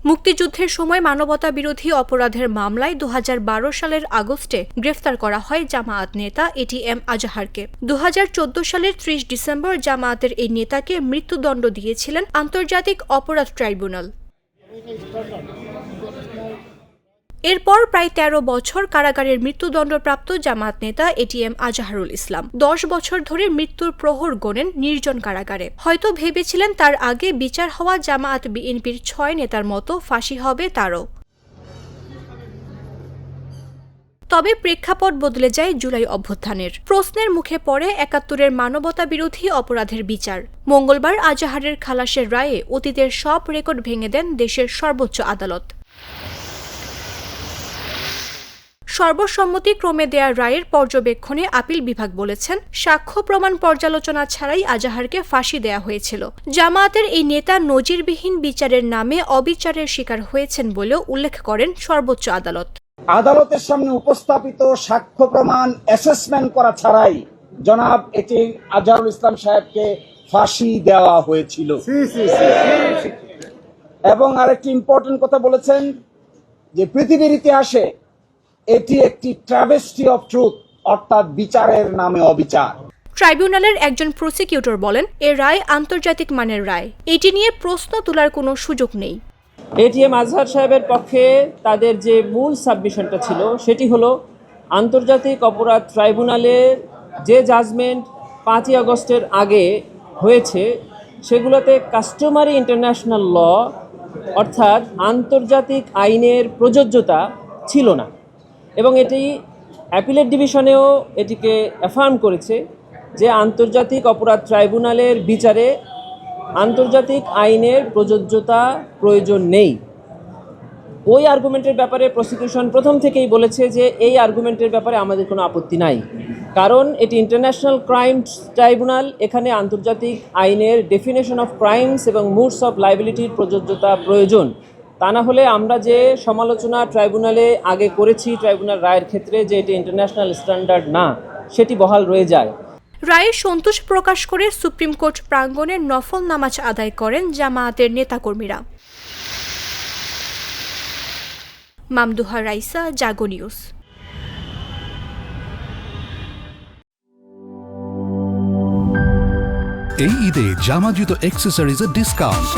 মুক্তিযুদ্ধের সময় মানবতা বিরোধী অপরাধের মামলায় 2012 সালের আগস্টে গ্রেফতার করা হয় জামায়াত নেতা এটিএম আজহারকে। 2014 সালের 30 ডিসেম্বর জামায়াতের এই নেতাকে মৃত্যুদণ্ড দিয়েছিলেন আন্তর্জাতিক অপরাধ ট্রাইব্যুনাল। এরপর প্রায় 13 বছর কারাগারের মৃত্যুদণ্ডপ্রাপ্ত জামায়াত নেতা এটিএম আজহারুল ইসলাম 10 বছর ধরে মৃত্যুর প্রহর গোনেন নির্জন কারাগারে। হয়তো ভেবেছিলেন তার আগে বিচার হওয়া জামায়াত বিএনপির 6 নেতার মতো ফাঁসি হবে তারও। তবে প্রেক্ষাপট বদলে যায় জুলাই অভ্যুত্থানের। প্রশ্নের মুখে পড়ে 71-এর মানবতা বিরোধী অপরাধের বিচার। মঙ্গলবার আজহারের খালাসের রায়ে অতীতের সব রেকর্ড ভেঙে দেন দেশের সর্বোচ্চ আদালত। সর্বসম্মতিক্রমে দেয়া রায়ের পর্যবেক্ষণে আপিল বিভাগ বলেছেন, সাক্ষ্য প্রমাণ পর্যালোচনা ছাড়াই আজহারকে ফাঁসি দেয়া হয়েছিল। জামায়াতের এই নেতা নজিরবিহীন বিচারের নামে অবিচারের শিকার হয়েছেন বলেও উল্লেখ করেন সর্বোচ্চ আদালত। আদালতের সামনে উপস্থাপিত সাক্ষ্য প্রমাণ অ্যাসেসমেন্ট করা ছাড়াই জনাব এটিএম আজহারুল ইসলাম সাহেবকে ফাঁসি দেওয়া হয়েছিল। এবং আরেকটি ইম্পর্টেন্ট কথা বলেছেন যে পৃথিবীর ইতিহাসে এটি একটি ট্র্যাভেস্টি অফ ট্রুথ, অর্থাৎ বিচারের নামে অবিচার। ট্রাইব্যুনালের একজন প্রসিকিউটর বলেন, এ রায় আন্তর্জাতিক মানের রায়, এটি নিয়ে প্রশ্ন তোলার কোনো সুযোগ নেই। এটিএম আজহার সাহেবের পক্ষে তাদের যে মূল সাবমিশনটা ছিল সেটি হলো আন্তর্জাতিক অপরাধ ট্রাইব্যুনালের যে জাজমেন্ট 5ই আগস্টের আগে হয়েছে সেগুলোতে কাস্টমারি ইন্টারন্যাশনাল ল অর্থাৎ আন্তর্জাতিক আইনের প্রযোজ্যতা ছিল না, এবং এটি অ্যাপিলেট ডিভিশনেও এটিকে অ্যাফার্ম করেছে যে আন্তর্জাতিক অপরাধ ট্রাইব্যুনালের বিচারে আন্তর্জাতিক আইনের প্রযোজ্যতা প্রয়োজন নেই। ওই আর্গুমেন্টের ব্যাপারে প্রসিকিউশন প্রথম থেকেই বলেছে যে এই আর্গুমেন্টের ব্যাপারে আমাদের কোনো আপত্তি নাই, কারণ এটি ইন্টারন্যাশনাল ক্রাইম ট্রাইব্যুনাল, এখানে আন্তর্জাতিক আইনের ডেফিনেশন অফ ক্রাইমস এবং মুডস অফ লাইবিলিটির প্রযোজ্যতা প্রয়োজন। তা না হলে আমরা যে সমালোচনা ট্রাইব্যুনালে আগে করেছি ট্রাইব্যুনাল রায়ের ক্ষেত্রে যে এটি ইন্টারন্যাশনাল স্ট্যান্ডার্ড না, সেটি বহাল রয়ে যায়। রায়ে সন্তোষ প্রকাশ করে সুপ্রিম কোর্ট প্রাঙ্গণে নফল নামাজ আদায় করেন জামায়াতের নেতাকর্মীরা। মামদুহা রাইসা, জাগো নিউজ। এই ঈদে জামা জুতো অ্যাক্সেসরিজের ডিসকাউন্ট।